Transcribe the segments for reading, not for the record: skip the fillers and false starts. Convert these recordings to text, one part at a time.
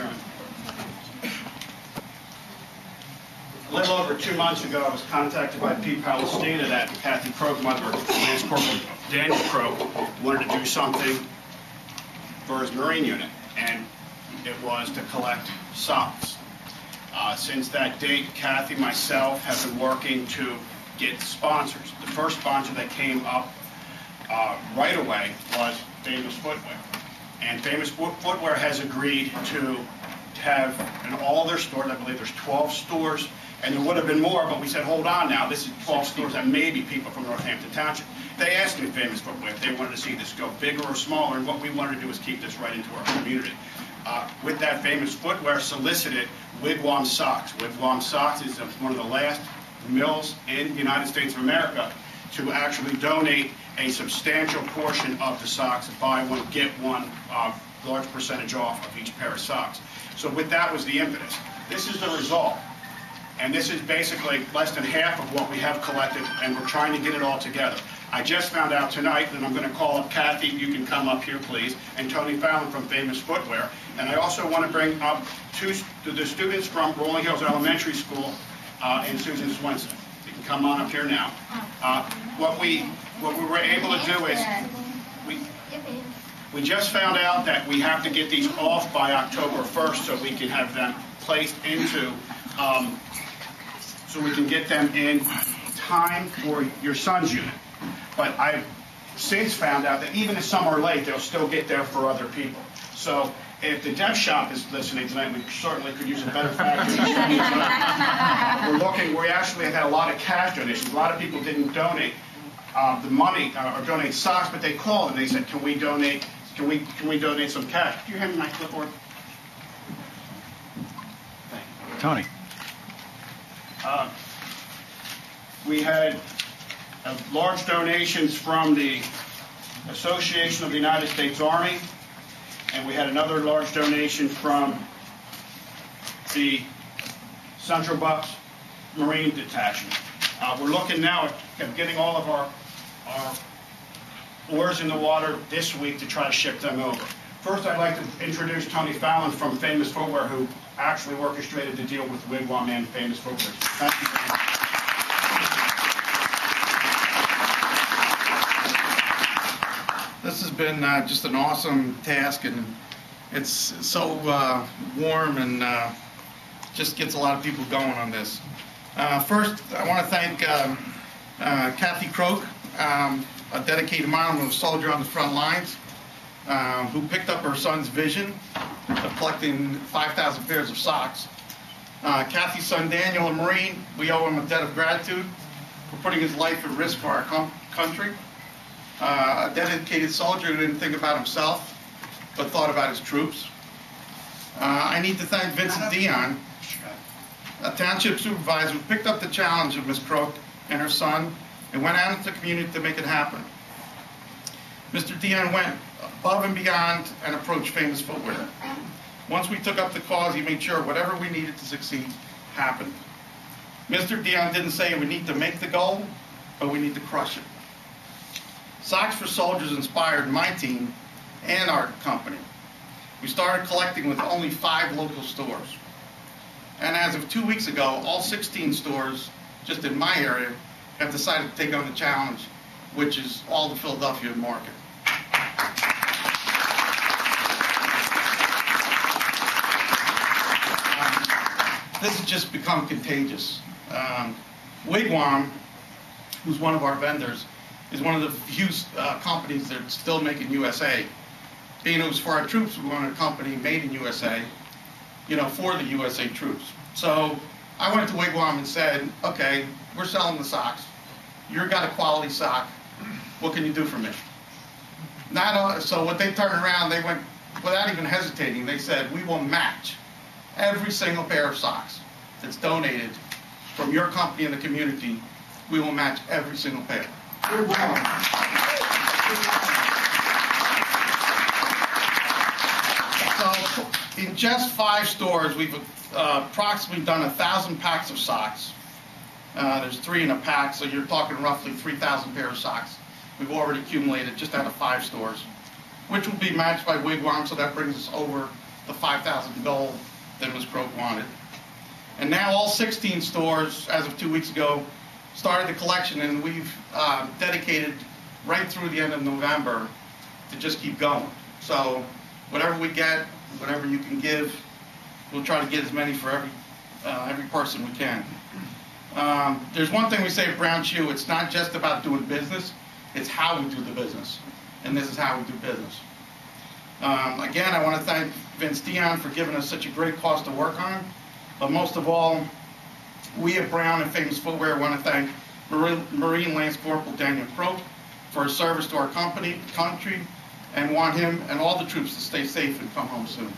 Chairman. A little over 2 months ago, I was contacted by Pete Palestina that Kathy Croak, mother of Lance Corporal Daniel Croak, wanted to do something for his Marine unit, and it was to collect socks. Since that date, Kathy, myself, have been working to get sponsors. The first sponsor that came up right away was Famous Footwear. And Famous Footwear has agreed to have in all their stores, I believe there's 12 stores, and there would have been more, but we said, hold on now, this is 12 stores that may be people from Northampton Township. They asked me, Famous Footwear, if they wanted to see this go bigger or smaller, and what we wanted to do is keep this right into our community. With that, Famous Footwear solicited WigWam socks. WigWam socks is one of the last mills in the United States of America to actually donate a substantial portion of the socks, buy one, get one, large percentage off of each pair of socks. So with that was the impetus. This is the result. And this is basically less than half of what we have collected, and we're trying to get it all together. I just found out tonight, and I'm going to call up Kathy, if you can come up here, please, and Tony Fallon from Famous Footwear. And I also want to bring up the students from Rolling Hills Elementary School and Susan Swenson. You can come on up here now. What we were able to do is we just found out that we have to get these off by October 1st so we can have them placed into, so we can get them in time for your son's unit. But I've since found out that even if some are late, they'll still get there for other people. So if the Dev Shop is listening tonight, we certainly could use a better factory. We actually have had a lot of cash donations. A lot of people didn't donate the money or donate socks, but they called and they said, can we donate some cash? Do you have my clipboard? Tony. We had large donations from the Association of the United States Army, and we had another large donation from the Central Bucks Marine Detachment. We're looking now at getting all of our oars in the water this week to try to ship them over. First, I'd like to introduce Tony Fallon from Famous Footwear, who actually orchestrated the deal with WigWam and Famous Footwear. Thank you very much. This has been just an awesome task, and it's so warm and just gets a lot of people going on this. First, I want to thank Kathy Croak, a dedicated mom of a soldier on the front lines, who picked up her son's vision of collecting 5,000 pairs of socks. Kathy's son Daniel, a Marine, we owe him a debt of gratitude for putting his life at risk for our country. A dedicated soldier who didn't think about himself, but thought about his troops. I need to thank Vincent Deon, a township supervisor who picked up the challenge of Ms. Croak and her son and went out into the community to make it happen. Mr. Deon went above and beyond and approached Famous Footwear. Once we took up the cause, he made sure whatever we needed to succeed happened. Mr. Deon didn't say we need to make the goal, but we need to crush it. Socks for Soldiers inspired my team and our company. We started collecting with only 5 local stores. And as of 2 weeks ago, all 16 stores just in my area have decided to take on the challenge, which is all the Philadelphia market. This has just become contagious. WigWam, who's one of our vendors, is one of the few companies that's still making USA. Being it was for our troops, we wanted a company made in USA, for the USA troops. So I went to WigWam and said, okay, we're selling the socks. You've got a quality sock. What can you do for me? So what they turned around, they went, without even hesitating, they said, we will match every single pair of socks that's donated from your company in the community. We will match every single pair. So in just 5 stores, we've approximately done 1,000 packs of socks. There's 3 in a pack, so you're talking roughly 3,000 pairs of socks. We've already accumulated just out of 5 stores, which will be matched by WigWam, so that brings us over the 5,000 goal that Ms. Croak wanted. And now all 16 stores, as of 2 weeks ago, started the collection, and we've dedicated right through the end of November to just keep going. So whatever we get, whatever you can give, we'll try to get as many for every person we can. There's one thing we say at Brown Shoe: it's not just about doing business, it's how we do the business. And this is how we do business. Again, I want to thank Vince Deon for giving us such a great cause to work on. But most of all, we at Brown and Famous Footwear want to thank Marine Lance Corporal Daniel Croak for his service to our country, and want him and all the troops to stay safe and come home soon.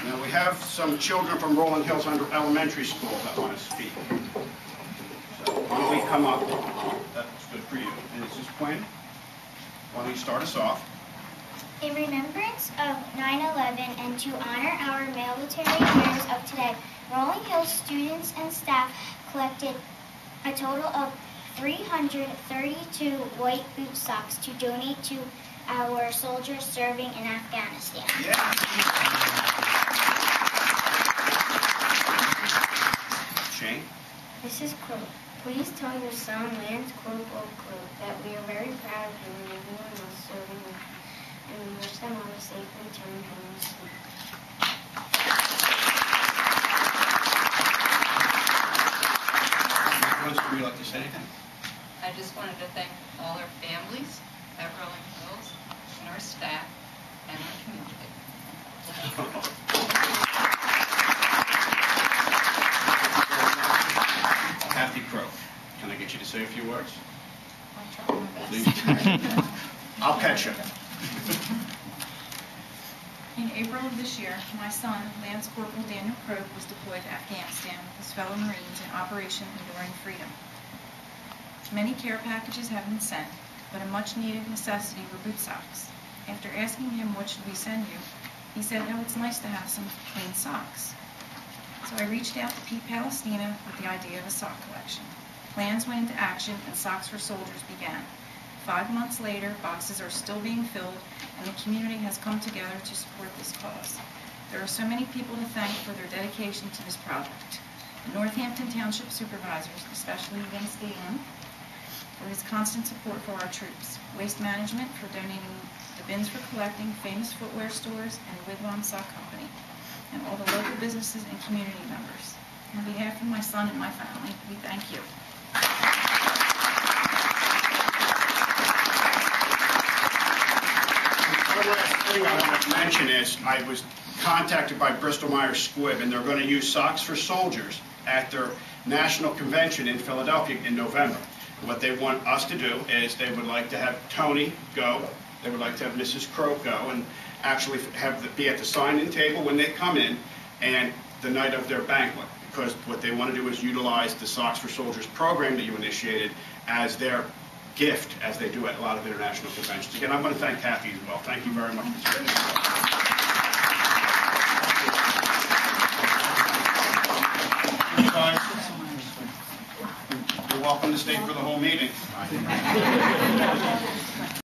Now we have some children from Rolling Hills Elementary School that want to speak. So why don't we come up? That's good for you. And this is Quinn. Why don't you start us off? In remembrance of 9/11 and to honor our military heroes of today, Rolling Hills students and staff collected a total of 332 white boot socks to donate to our soldiers serving in Afghanistan. Yeah. Shane? Mrs. Croak, please tell your son, Lance Corporal Croak, that we are very proud of him and everyone else serving with him, and we wish them all a safe return home soon. Would you like to say anything? I just wanted to thank all our families at Rolling Hills and our staff and our community. Kathy Croak, can I get you to say a few words? I'll try my best. Please. I'll catch you. In April of this year, my son, Lance Corporal Daniel Croak, was deployed to Afghanistan with his fellow Marines in Operation Enduring Freedom. Many care packages have been sent, but a much-needed necessity were boot socks. After asking him, what should we send you, he said, oh, it's nice to have some clean socks. So I reached out to Pete Palestina with the idea of a sock collection. Plans went into action, and Socks for Soldiers began. 5 months later, boxes are still being filled, and the community has come together to support this cause. There are so many people to thank for their dedication to this project. The Northampton Township Supervisors, especially Vince Deon, for his constant support for our troops. Waste Management for donating the bins for collecting, Famous Footwear stores, and WigWam Sock Company, and all the local businesses and community members. On behalf of my son and my family, we thank you. One last thing I want to mention is I was contacted by Bristol Myers Squibb, and they're going to use Socks for Soldiers at their national convention in Philadelphia in November. What they want us to do is they would like to have Tony go, they would like to have Mrs. Croak go, and actually be at the sign-in table when they come in and the night of their banquet, because what they want to do is utilize the Socks for Soldiers program that you initiated as their gift, as they do at a lot of international conventions. Again, I want to thank Kathy as well. Thank you very much for spending this. You're welcome to stay for the whole meeting.